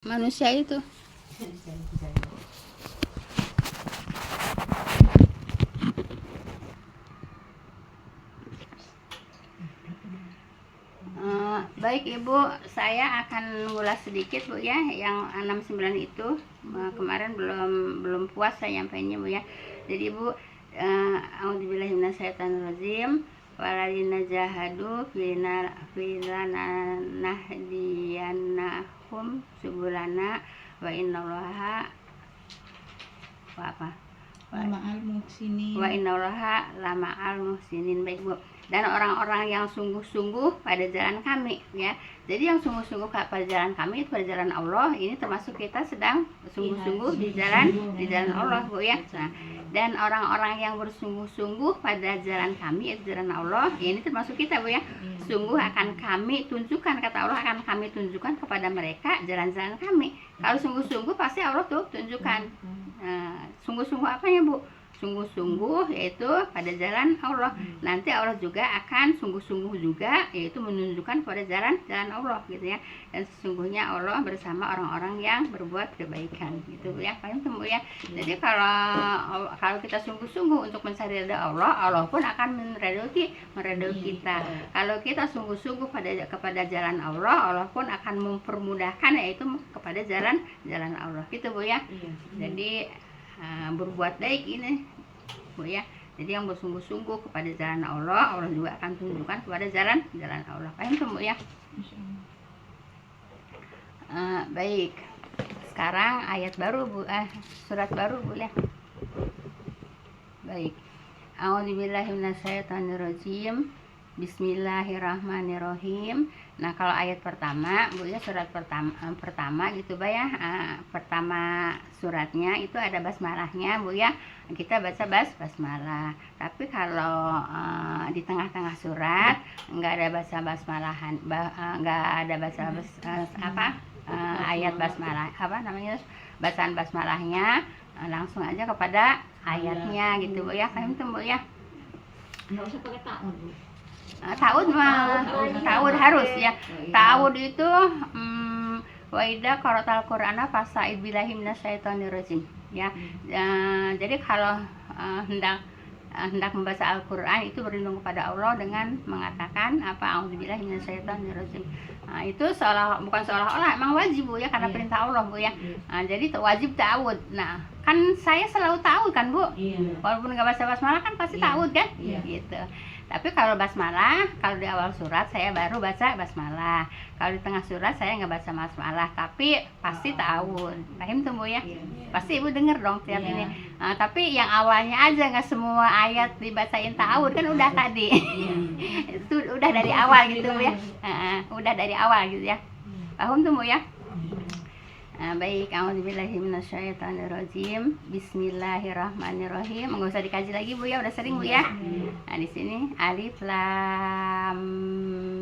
manusia itu. Baik Ibu, saya akan ngulas sedikit Bu ya, yang 69 itu kemarin belum puas saya nyampainya Bu ya. Jadi Ibu, a'udzubillahi minasyaitonirrajim, waladina jahadu fina nahdiyannahum subulana wa innallaha lama'al muhsinin. Wa innallaha lama'al muhsinin. Baik Bu. Dan orang-orang yang sungguh-sungguh pada jalan kami ya. Jadi yang sungguh-sungguh pada jalan kami itu pada jalan Allah, ini termasuk kita sedang sungguh-sungguh di jalan Allah Bu ya. Nah, dan orang-orang yang bersungguh-sungguh pada jalan kami itu jalan Allah, ini termasuk kita Bu ya. Sungguh akan kami tunjukkan, kata Allah, akan kami tunjukkan kepada mereka jalan-jalan kami. Kalau sungguh-sungguh pasti Allah tuh tunjukkan. Sungguh-sungguh apanya Bu? Sungguh-sungguh yaitu pada jalan Allah. Nanti Allah juga akan sungguh-sungguh juga yaitu menunjukkan pada jalan Allah gitu ya. Dan sesungguhnya Allah bersama orang-orang yang berbuat kebaikan gitu ya. Paham Bu ya. Jadi kalau kita sungguh-sungguh untuk mencari ridha Allah, Allah pun akan meridhoi kita. Kalau kita sungguh-sungguh kepada jalan Allah, Allah pun akan mempermudahkan yaitu kepada jalan Allah gitu Bu ya. Jadi berbuat baik ini Bu ya. Jadi yang bersungguh-sungguh kepada jalan Allah, Allah juga akan tunjukkan kepada jalan Allah. Paham Bu ya? Baik. Sekarang ayat baru Bu, surat baru Bu ya. Baik. A'udzubillahi minasyaitonirrajim. Bismillahirrahmanirrahim. Nah, kalau ayat pertama Bu ya, surat pertama gitu Bu ya. Pertama suratnya itu ada basmalahnya Bu ya. Kita baca basmalah. Tapi kalau di tengah-tengah surat nggak ada baca basmalahan, nggak ada baca ayat basmalah, bacaan basmalahnya, langsung aja kepada ayatnya gitu Bu ya. Paham tuh Bu ya? Nggak usah pakai ta'ud Bu. Ta'ud harus ya. Ta'ud itu wa idza qara'tal qur'ana fasta'id billahi minasyaitonirrajim ya. Jadi kalau hendak membaca Al-Qur'an itu berlindung kepada Allah dengan mengatakan a'udzubillahi minasyaitonirrajim. Itu bukan seolah-olah, emang wajib Bu ya, karena perintah Allah Bu ya. Jadi wajib ta'awud. Nah, kan saya selalu ta'awud kan Bu. Walaupun nggak baca basmalah kan pasti ta'awud kan? Gitu. Tapi kalau basmalah, kalau di awal surat saya baru baca basmalah. Kalau di tengah surat saya nggak baca basmalah, tapi pasti ta'awud. Paham tuh Bu ya? Pasti Ibu denger dong tiap ini. Tapi yang awalnya aja, nggak semua ayat dibacain ta'awud kan udah tadi. Itu udah dari awal gitu Bu ya. Udah dari awal gitu ya. Paham tuh Bu ya? Baik, a'udzubillahi minasyaitonirrajim. Bismillahirrahmanirrahim. Enggak usah dikaji lagi Bu ya, udah sering Bu ya. Nah, di sini alif lam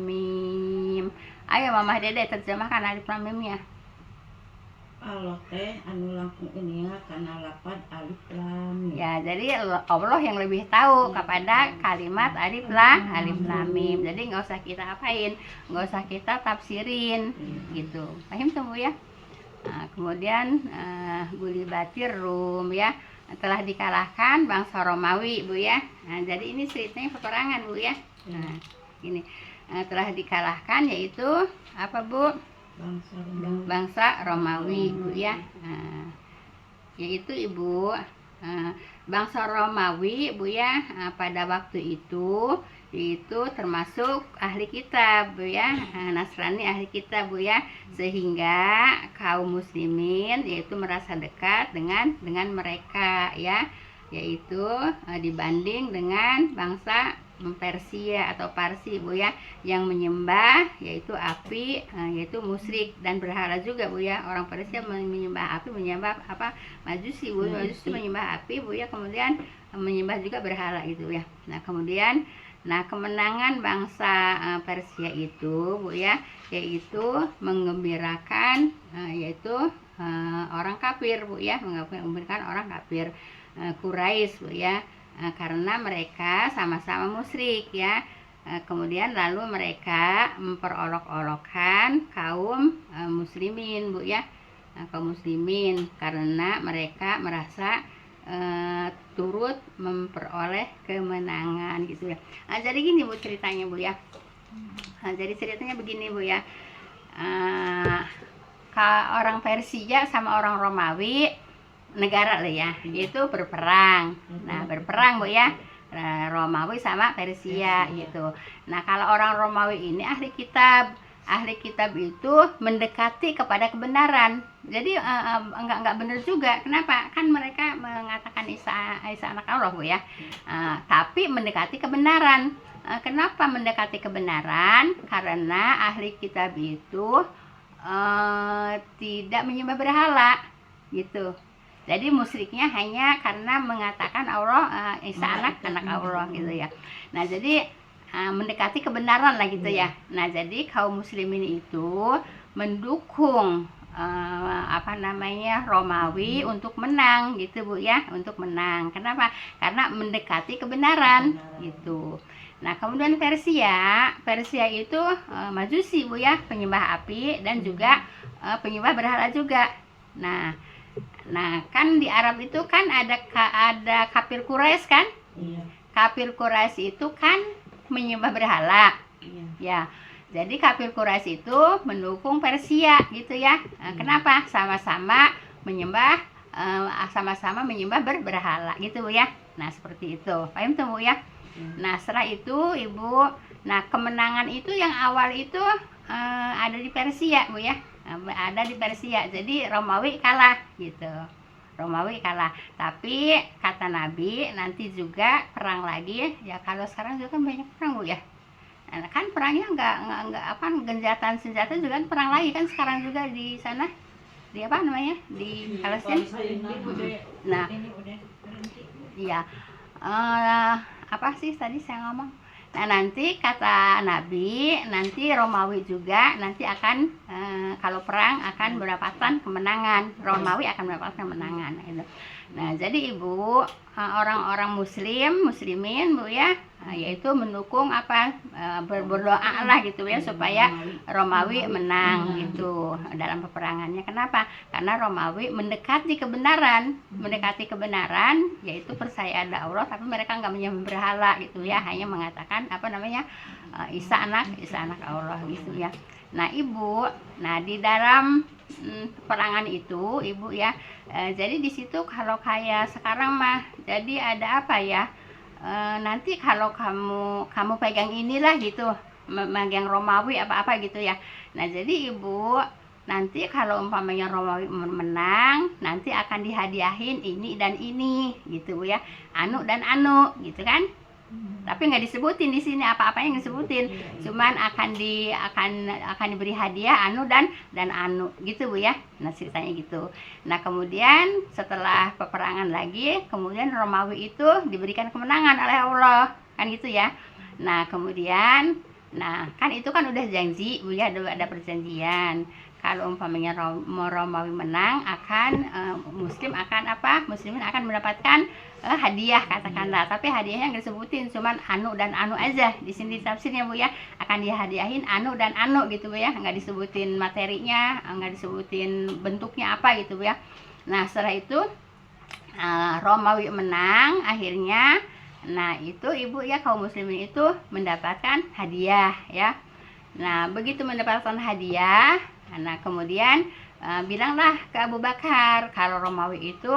mim. Ayo Mamah Dede terjemahkan alif lam mimnya. Allah teh anu langkung ini kana lapad alif lam mim. Ya, jadi Allah yang lebih tahu kepada kalimat alif lam mim. Jadi nggak usah kita apain, nggak usah kita tafsirin gitu. Paham tuh Bu ya? Kemudian Gulibatir Rum ya, telah dikalahkan bangsa Romawi Bu ya. Jadi ini ceritanya peperangan Bu ya. Ini telah dikalahkan yaitu apa Bu? Bangsa Romawi Bu ya. Yaitu Ibu bangsa Romawi Bu ya, pada waktu itu termasuk ahli kitab Bu ya, Nasrani ahli kitab Bu ya, sehingga kaum muslimin yaitu merasa dekat dengan mereka ya, yaitu dibanding dengan bangsa Persia atau Parsi Bu ya, yang menyembah yaitu api, yaitu musyrik dan berhala juga Bu ya. Orang Persia menyembah api, menyembah Majusi Bu. Majusi menyembah api Bu ya, kemudian menyembah juga berhala gitu ya. Nah, kemudian kemenangan bangsa Persia itu Bu ya, yaitu menggembirakan yaitu orang kafir Bu ya, menggembirakan orang kafir Quraisy Bu ya, karena mereka sama-sama musyrik ya. Kemudian lalu mereka memperolok-olokkan kaum muslimin Bu ya. kaum muslimin karena mereka merasa turut memperoleh kemenangan gitu ya. Jadi gini Bu ceritanya Bu ya. Jadi ceritanya begini Bu ya. Orang Persia sama orang Romawi negara lah ya, itu berperang. Nah, berperang Bu ya. Romawi sama Persia gitu. Nah, kalau orang Romawi ini ahli kitab itu mendekati kepada kebenaran. Jadi enggak benar juga. Kenapa? Kan mereka mengatakan Isa anak Allah Bu ya. Tapi mendekati kebenaran. Kenapa mendekati kebenaran? Karena ahli kitab itu tidak menyembah berhala gitu. Jadi musyriknya hanya karena mengatakan Allah Isa anak Allah gitu ya. Nah, jadi mendekati kebenaran lah gitu ya. Nah, jadi kaum muslimin itu mendukung Romawi untuk menang gitu Bu ya, untuk menang. Kenapa? Karena mendekati kebenaran gitu. Nah, kemudian Persia itu Majusi Bu ya, penyembah api dan juga penyembah berhala juga. Nah, kan di Arab itu kan ada kafir Quraisy kan? Iya. Kafir Quraisy itu kan menyembah berhala. Iya. Ya. Jadi kafir Quraisy itu mendukung Persia gitu ya. Kenapa? Sama-sama menyembah berhala gitu Bu ya. Nah, seperti itu. Paham tuh Bu ya? Nah, setelah itu Ibu, nah kemenangan itu yang awal itu ada di Persia Bu ya. Ada di Persia, jadi Romawi kalah gitu. Romawi kalah, tapi kata Nabi nanti juga perang lagi ya. Kalau sekarang juga kan banyak perang Bu ya. Nah, kan perangnya enggak genjatan senjata juga kan perang lagi kan sekarang juga di sana, di di Palestina. Nah, iya, apa sih tadi saya ngomong? Nah, nanti kata Nabi, nanti Romawi juga nanti akan kalau perang akan mendapatkan kemenangan. Romawi akan mendapatkan kemenangan gitu. Nah, jadi Ibu, orang-orang muslimin Bu ya, yaitu mendukung berdoa lah gitu ya supaya Romawi menang gitu dalam peperangannya. Kenapa? Karena Romawi mendekati kebenaran, yaitu percaya ada Allah, tapi mereka nggak menyembah berhala gitu ya, hanya mengatakan Isa anak Allah gitu ya. Nah, Ibu, di dalam peperangan itu Ibu ya, jadi di situ kalau kayak sekarang mah jadi ada apa ya, nanti kalau kamu pegang inilah gitu, megang Romawi apa gitu ya. Nah, jadi Ibu, nanti kalau umpamanya Romawi menang, nanti akan dihadiahin ini dan ini gitu Bu ya, anu dan anu gitu kan. Tapi nggak disebutin di sini apa-apa yang disebutin, cuman akan diberi hadiah anu dan anu gitu Bu ya. Nah, ceritanya gitu. Nah, kemudian setelah peperangan lagi, kemudian Romawi itu diberikan kemenangan oleh Allah kan gitu ya. Nah, kemudian kan itu kan udah janji Bu ya, ada perjanjian. Kalau umpamanya Romawi menang, muslimin akan mendapatkan hadiah katakanlah, tapi hadiahnya nggak disebutin, cuman anu dan anu aja di sini tafsirnya Bu ya, akan dihadiahin anu dan anu gitu Bu ya, nggak disebutin materinya, nggak disebutin bentuknya apa gitu Bu ya. Nah, setelah itu Romawi menang akhirnya. Nah, itu Ibu ya, kaum muslimin itu mendapatkan hadiah ya. Nah, begitu mendapatkan hadiah, nah kemudian bilanglah ke Abu Bakar kalau Romawi itu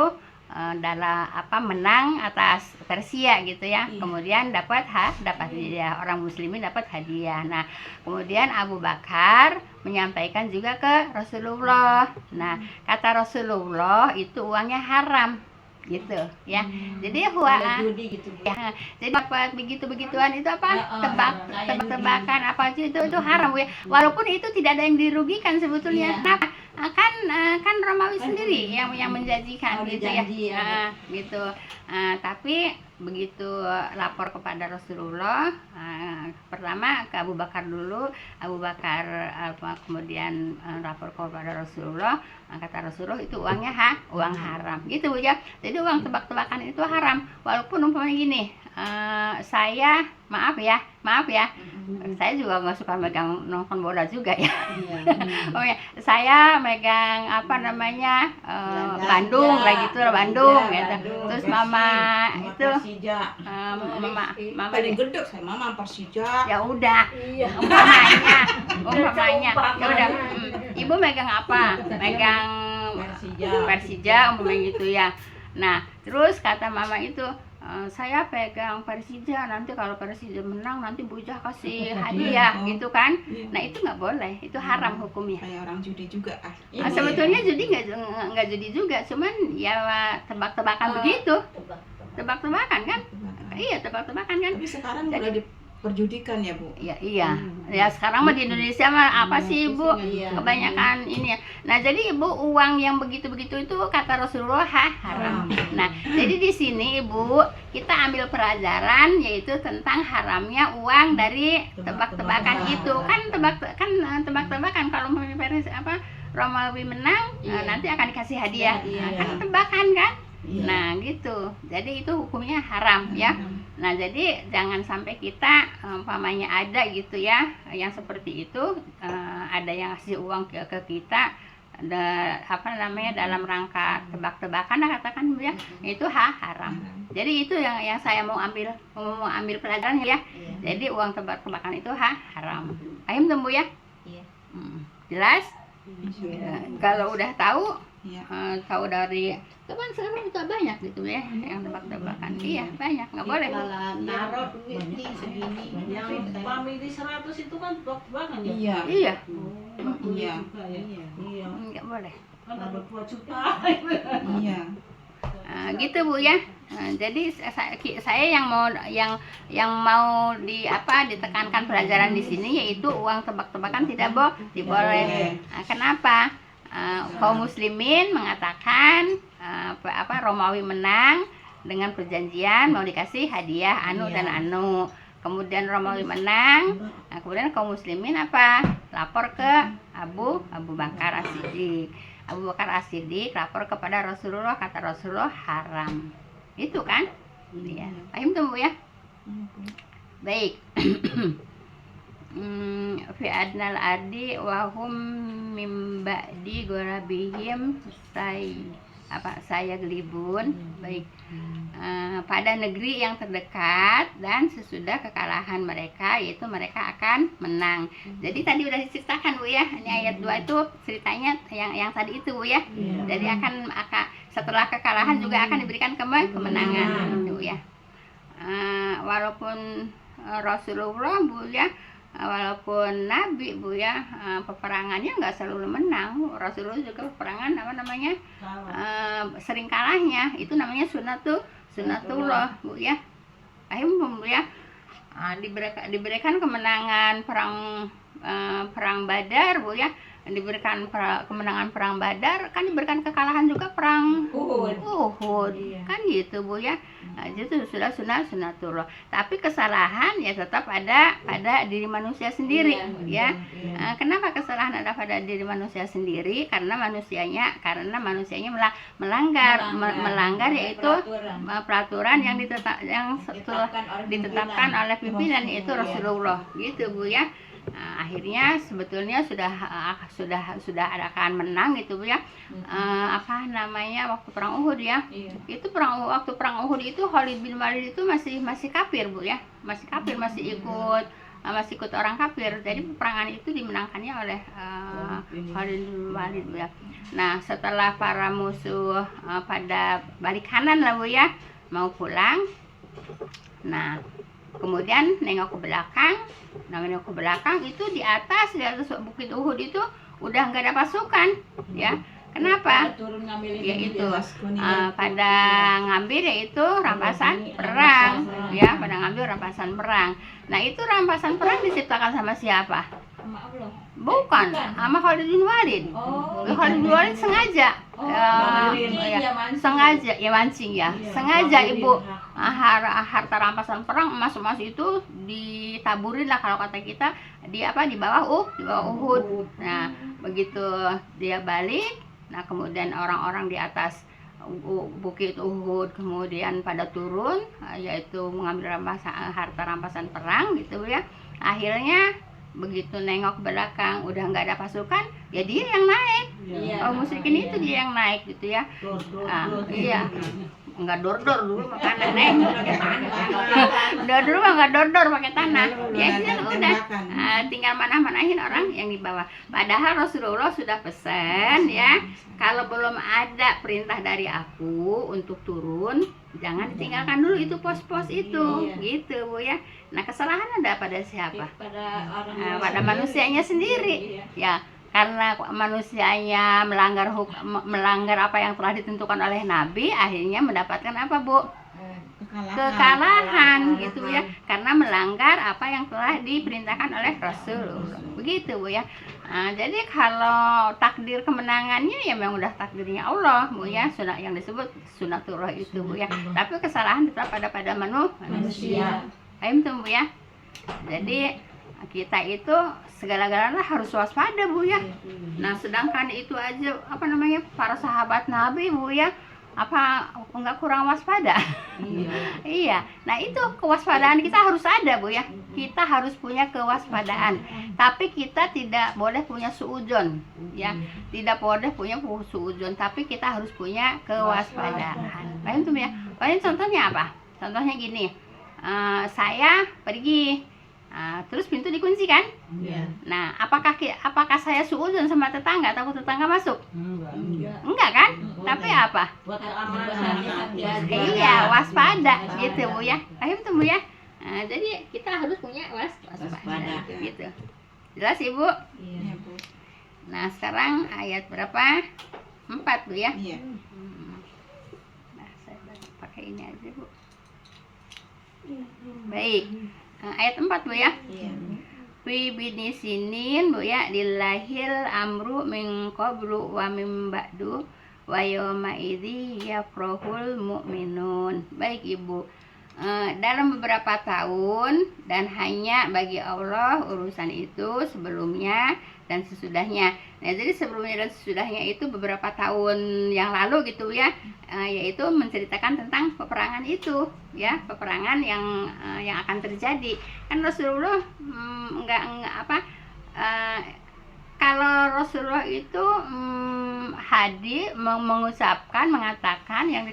menang atas Persia gitu ya. Kemudian dapat hadiah, orang muslimin dapat hadiah. Nah, kemudian Abu Bakar menyampaikan juga ke Rasulullah. Nah, kata Rasulullah itu uangnya haram gitu ya. Jadi gitu. Ya, jadi dapat begituan itu tebak-tebakan apa itu haram ya. Walaupun itu tidak ada yang dirugikan sebetulnya. Kenapa? Kan Romawi sendiri yang menjanjikan gitu ya. Gitu. Tapi begitu lapor kepada Rasulullah, pertama ke Abu Bakar dulu. Kemudian lapor kepada Rasulullah. Kata Rasulullah itu uangnya uang haram gitu Bu ya. Jadi uang tebak-tebakan itu haram, walaupun umpamanya gini, saya maaf ya, saya juga nggak suka megang nonton bola juga ya. Oh ya, saya megang apa namanya Bandung lah gitu, Bandung gitu. Terus mama itu mama paling gede saya mama Persija. ya udah, umpamanya ya udah. Ibu megang apa? Megang Persija umpamanya gitu ya. Nah, terus kata mama itu, saya pegang Persija, nanti kalau Persija menang nanti Bujah kasih hadiah gitu kan. Nah, itu nggak boleh, itu haram hukumnya. Kayak orang judi juga Sebetulnya judi nggak judi juga, cuman ya tebak-tebakan begitu, tebak-tebakan kan. Iya, tebak-tebakan kan. tapi sekarang udah diperjudikan ya Bu. Ya iya, ya sekarang mah di Indonesia mah apa sih Ibu? Kebanyakan ini ya. Nah jadi Ibu, uang yang begitu-begitu itu kata Rasulullah haram. Nah jadi di sini Ibu, kita ambil pelajaran yaitu tentang haramnya uang dari tebak-tebakan itu. Kan tebak-tebakan kalau Romawi menang, nanti akan dikasih hadiah. Kan tebakan kan? Nah gitu, jadi itu hukumnya haram ya. Nah jadi jangan sampai kita umpamanya ada gitu ya yang seperti itu, ada yang kasih uang ke kita, dalam rangka tebak-tebakan katakan ya, itu haram. Jadi itu yang saya mau ambil pelajaran ya. Jadi uang tebak-tebakan itu haram. Paham tuh Bu ya? Jelas? Kalau udah tahu, tahu dari teman sekarang juga banyak gitu ya yang tebak-tebakan. Iya banyak, nggak boleh. Naruh duit di segini. Yang family 100 itu kan tebak-tebakan ya? Iya. Iya, Iya. Iya. nggak boleh. Kan ada 2 juta. Iya. Gitu Bu ya. Jadi saya yang mau ditekankan pelajaran di sini yaitu uang tebak-tebakan tidak diboleh. Kenapa? Kaum muslimin mengatakan Romawi menang dengan perjanjian mau dikasih hadiah anu dan anu. Kemudian Romawi menang, kemudian kaum muslimin lapor ke Abu Bakar As-Siddiq. Abu Bakar As-Siddiq lapor kepada Rasulullah, kata Rasulullah haram. Itu kan? Ya. Paham tuh Bu ya? Baik. Fi adnal ardi wa hum mim ba'di gorabihim saya gelibun. Baik. Pada negeri yang terdekat dan sesudah kekalahan mereka, yaitu mereka akan menang. Jadi tadi udah diceritakan Bu ya, ini ayat 2 itu ceritanya yang tadi itu Bu ya. Jadi akan setelah kekalahan juga akan diberikan kemenangan Bu ya. Walaupun Rasulullah Bu ya, walaupun Nabi Bu ya, peperangannya nggak selalu menang. Rasulullah juga peperangan sering kalahnya. Itu namanya sunatullah Bu ya. Bu ya. Diberikan kemenangan perang Badar Bu ya. Diberikan kemenangan perang Badar, kan diberikan kekalahan juga perang Uhud. Kan gitu Bu ya. Itu sudah sunatullah. Tapi kesalahan ya tetap ada pada diri manusia sendiri ya. Kenapa kesalahan ada pada diri manusia sendiri? Karena manusianya melanggar yaitu peraturan yang ditetapkan oleh pimpinan, yaitu Rasulullah gitu Bu ya. Akhirnya sebetulnya sudah akan menang gitu Bu ya. Waktu perang Uhud ya. Itu waktu perang Uhud itu Khalid bin Walid itu masih kafir Bu ya. Masih kafir, masih ikut orang kafir. Jadi peperangan itu dimenangkannya oleh Khalid bin Walid Bu ya. Nah, setelah para musuh pada balik kanan lah Bu ya, mau pulang. Nah, kemudian nengok ke belakang, itu di atas bukit Uhud itu udah nggak ada pasukan ya. Kenapa? Ya itu pada ngambil yaitu rampasan perang ya, pada ngambil rampasan perang. Nah itu rampasan perang diciptakan sama siapa? Bukan, sama Khalid bin Walid. Khalid bin Walid sengaja sengaja ya mancing ya. Sengaja Ibu harta rampasan perang emas itu ditaburin lah kalau kata kita di bawah Uhud. Nah, begitu dia balik, nah kemudian orang-orang di atas Bukit Uhud, kemudian pada turun, yaitu mengambil harta rampasan perang gitu ya. Akhirnya begitu nengok ke belakang udah nggak ada pasukan, ya dia yang naik. Iya. Kaum musyrikin itu dia yang naik gitu ya. Iya. Enggak dor-dor dulu makanan dulu mah enggak dor-dor pakai tanah. Ya itu udah tinggal manah-manahin orang yang di bawah. Padahal Rasulullah sudah pesan ya, kalau belum ada perintah dari aku untuk turun, jangan ditinggalkan dulu itu pos-pos itu. Gitu Bu ya. Nah, kesalahan ada pada siapa? Pada orang Pada manusianya sendiri. Ya, karena manusianya melanggar apa yang telah ditentukan oleh Nabi, akhirnya mendapatkan apa Bu? Kekalahan gitu ya, karena melanggar apa yang telah diperintahkan oleh Rasulullah. Begitu Bu ya. Nah, jadi kalau takdir kemenangannya ya memang udah takdirnya Allah Bu ya, sunat yang disebut sunatullah itu Bu ya. Tapi kesalahan tetap pada manusia. Paham tuh Bu ya. Jadi kita itu segala-galanya harus waspada Bu ya. Nah, sedangkan itu aja para sahabat Nabi Bu ya, apa enggak kurang waspada? Iya. Nah, itu kewaspadaan kita harus ada Bu ya. Kita harus punya kewaspadaan. Tapi kita tidak boleh punya suudzon ya. Tidak boleh punya suudzon, tapi kita harus punya kewaspadaan. Paham tuh ya? Paling contohnya apa? Contohnya gini. Saya pergi, terus pintu dikunci kan? Nah, apakah saya suudzon sama tetangga, takut tetangga masuk? Enggak kan? Tapi apa? Buat keamanan. Iya, waspada gitu Bu ya. Paham tuh Bu ya? Jadi kita harus punya waspada gitu. Jelas Ibu? Iya, Bu. Nah, sekarang ayat berapa? 4 Bu ya. Iya. Nah, saya pakai ini aja Bu. Baik. Ayat 4 Bu ya. Iya. Fi binisinin Bu ya, dilahil amru min qablu wa min ba'du wa yawma idzi yafrahul mu'minun. Baik Ibu. Dalam beberapa tahun dan hanya bagi Allah urusan itu sebelumnya dan sesudahnya. Nah, jadi sebelumnya dan sesudahnya itu beberapa tahun yang lalu gitu ya, yaitu menceritakan tentang peperangan itu ya, peperangan yang akan terjadi. Kan Rasulullah kalau Rasulullah itu hadis mengatakan yang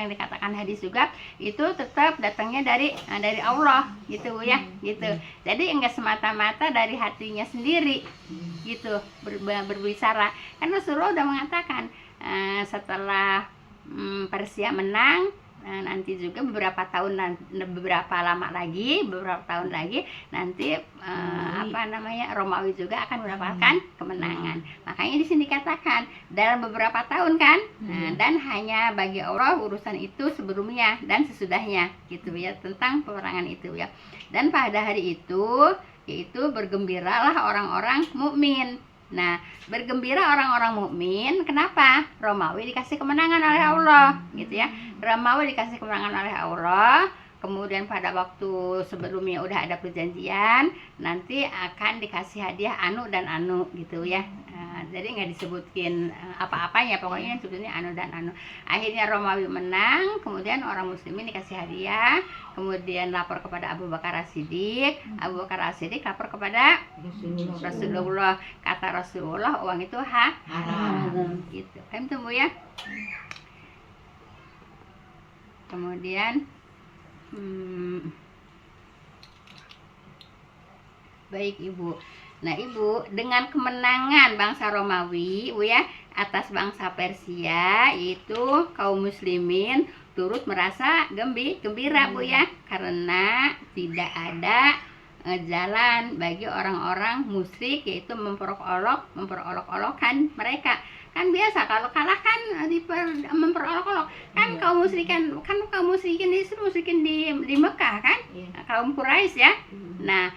dikatakan hadis juga itu tetap datangnya dari Allah gitu ya, gitu. Jadi enggak semata-mata dari hatinya sendiri gitu berbicara. Kan Rasulullah udah mengatakan setelah Persia menang, nanti juga beberapa tahun lagi nanti Romawi juga akan mendapatkan kemenangan. Makanya di sini dikatakan dalam beberapa tahun kan, dan hanya bagi Allah urusan itu sebelumnya dan sesudahnya gitu ya, tentang peperangan itu ya. Dan pada hari itu yaitu bergembiralah orang-orang mukmin. Nah, bergembira orang-orang mukmin, kenapa? Romawi dikasih kemenangan oleh Allah, gitu ya. Romawi dikasih kemenangan oleh Allah. Kemudian pada waktu sebelumnya udah ada perjanjian, nanti akan dikasih hadiah anu dan anu, gitu ya. Jadi nggak disebutkin apa-apanya, pokoknya sebetulnya anu dan anu. Akhirnya Romawi menang, kemudian orang muslimin dikasih hadiah, kemudian lapor kepada Abu Bakar As-Siddiq. Abu Bakar As-Siddiq lapor kepada Rasulullah. Kata Rasulullah, uang itu haram gitu. Paham tuh Bu ya? Kemudian baik Ibu. Nah Ibu, dengan kemenangan bangsa Romawi Bu ya atas bangsa Persia, itu kaum muslimin turut merasa gembira Bu ya, karena tidak ada jalan bagi orang-orang musyrik, yaitu memperolok-olokkan mereka. Kan biasa kalau kalah kan memperolok-olok kan, kaum musyrikin di Mekah kan, kaum Quraisy ya. Nah,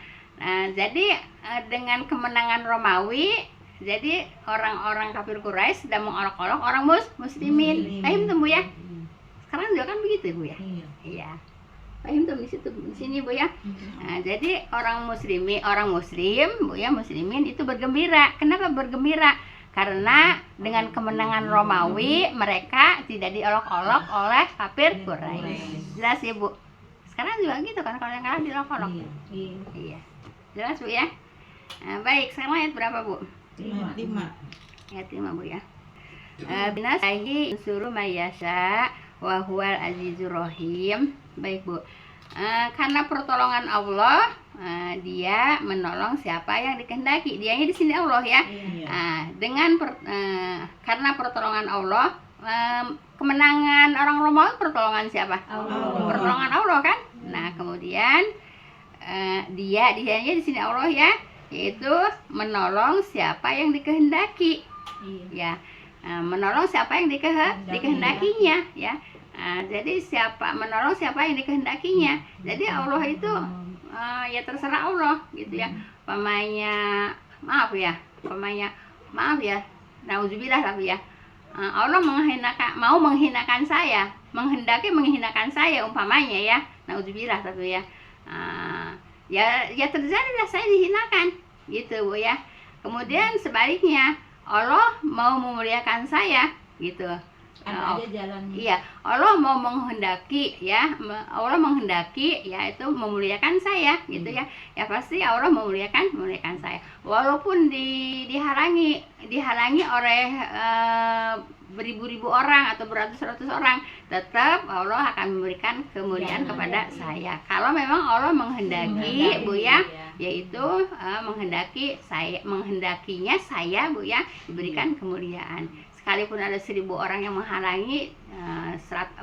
jadi dengan kemenangan Romawi, jadi orang-orang kafir Quraisy sedang mengolok-olok orang muslimin. Paham tuh Bu ya? Sekarang juga kan begitu Bu ya? Iya. Paham tuh di sini Bu ya? Nah, jadi orang muslim Bu ya, muslimin itu bergembira. Kenapa bergembira? karena dengan kemenangan Romawi mereka tidak diolok-olok oleh kafir Quraisy. Jelas ya Bu? Sekarang juga gitu kan, kalau yang kalah diolok-olok. Iya. Jelas Bu ya? Nah, baik, sekarang ayat berapa Bu? 5. Ayat 5 Bu ya. Binasahi suruh mayasya wa huwal azizur rahim. Baik Bu. Karena pertolongan Allah, dia menolong siapa yang dikehendaki. Dianya di sini Allah ya. Karena pertolongan Allah, kemenangan orang Romawi pertolongan siapa? Allah. Pertolongan Allah kan. Nah kemudian dianya di sini Allah ya, yaitu menolong siapa yang dikehendaki. Ya, menolong siapa yang dikehendakinya ya. Jadi menolong siapa yang dikehendakinya. Jadi Allah itu ya terserah Allah gitu ya. Maaf ya, nauzubillah tapi ya. Allah mau menghinakan saya, menghendaki menghinakan saya umpamanya ya. Nauzubillah tapi ya. Ya terjadilah saya dihinakan gitu Bu ya. Kemudian sebaliknya Allah mau memuliakan saya gitu. Ada aja jalannya. Iya, Allah mau menghendaki ya, itu memuliakan saya gitu ya. Ya pasti Allah memuliakan saya. Walaupun dihalangi oleh beribu-ribu orang atau beratus-ratus orang, tetap Allah akan memberikan kemuliaan kepada saya. Kalau memang Allah menghendaki Bu ya, yaitu menghendakinya saya Bu ya diberikan kemuliaan. Sekalipun ada 1000 orang yang menghalangi,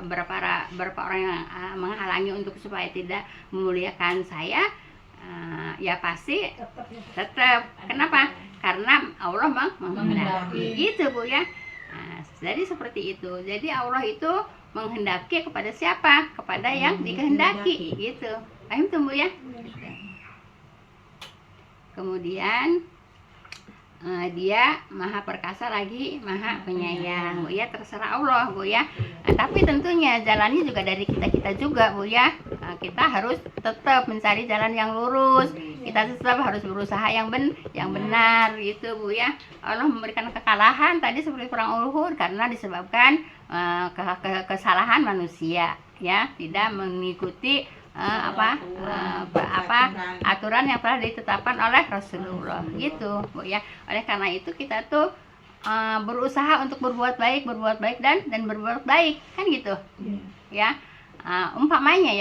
berapa orang yang menghalangi untuk supaya tidak memuliakan saya, ya pasti tetap. Kenapa? Karena Allah menghendaki. Gitu Bu ya. Jadi seperti itu. Jadi Allah itu menghendaki kepada siapa? Kepada yang dikehendaki. Gitu. Paham tuh Bu ya? Kemudian dia maha perkasa lagi maha penyayang Bu ya, terserah Allah Bu ya. Tapi tentunya jalannya juga dari kita juga Bu ya. Kita harus tetap mencari jalan yang lurus, kita tetap harus berusaha yang benar gitu Bu ya. Allah memberikan kekalahan tadi seperti perang Uhud karena disebabkan kesalahan manusia ya, tidak mengikuti aturan yang telah ditetapkan oleh Rasulullah gitu Bu ya. Oleh karena itu kita tuh berusaha untuk berbuat baik dan berbuat baik kan gitu ya. Umpamanya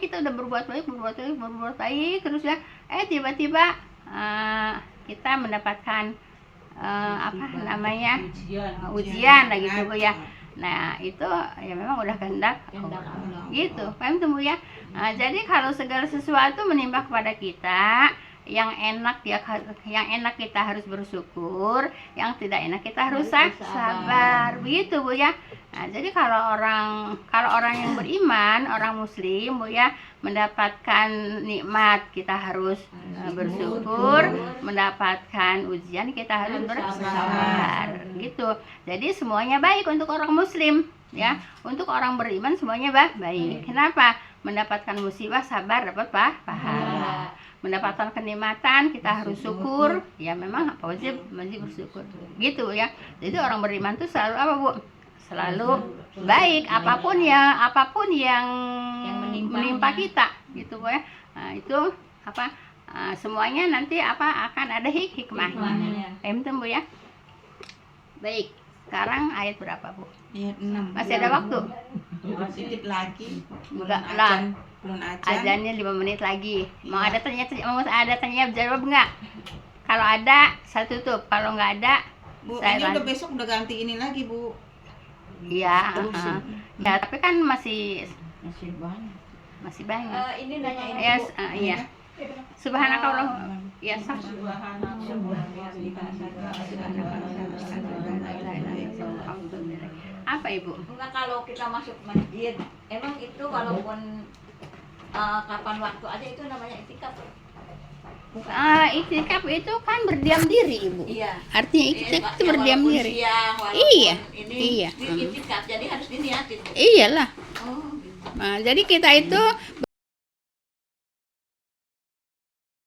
kita udah berbuat baik terus ya, tiba-tiba kita mendapatkan ujian lagi gitu Bu ya. Nah itu ya memang udah kehendak Allah gitu. Paham tuh Bu ya. Jadi kalau segala sesuatu menimpa kepada kita, yang enak kita harus bersyukur, yang tidak enak kita harus sabar begitu Bu ya. Nah, jadi kalau orang yang beriman, orang muslim Bu ya, mendapatkan nikmat kita harus bersyukur, mendapatkan ujian kita harus bersabar gitu. Jadi semuanya baik untuk orang muslim ya, untuk orang beriman semuanya baik. Kenapa? Mendapatkan musibah sabar dapat pahala, mendapatkan kenikmatan kita harus syukur ya, memang wajib bersyukur gitu ya. Jadi orang beriman tuh selalu apa Bu? Selalu baik apapun yang menimpa kita gitu Bu ya. Nah, itu semuanya nanti akan ada hikmahnya. Paham Bu ya? Baik, sekarang ayat berapa Bu? Ayat 6. Masih ada waktu? Sedikit lagi. Enggak lah. Belum azan. Azannya 5 menit lagi. Mau ada tanya jawab enggak? Kalau ada saya tutup, kalau enggak ada Bu, saya ini udah lanjut. besok udah ganti ini lagi Bu. Iya, Terusin. ya tapi kan masih Masih banyak. banyak. Ini nanyain Ya, Bu. iya. Subhanakallah. Ya, sah. Apa Ibu? Enggak, kalau kita masuk masjid, emang itu walaupun kapan waktu aja itu namanya itikaf. Itikaf itu kan berdiam diri Ibu. Iya. Artinya itikaf itu berdiam walaupun diri. siang, walaupun Iya, ini iya. itikaf, jadi harus diniatin. Iyalah. Oh, gitu. Nah, jadi kita itu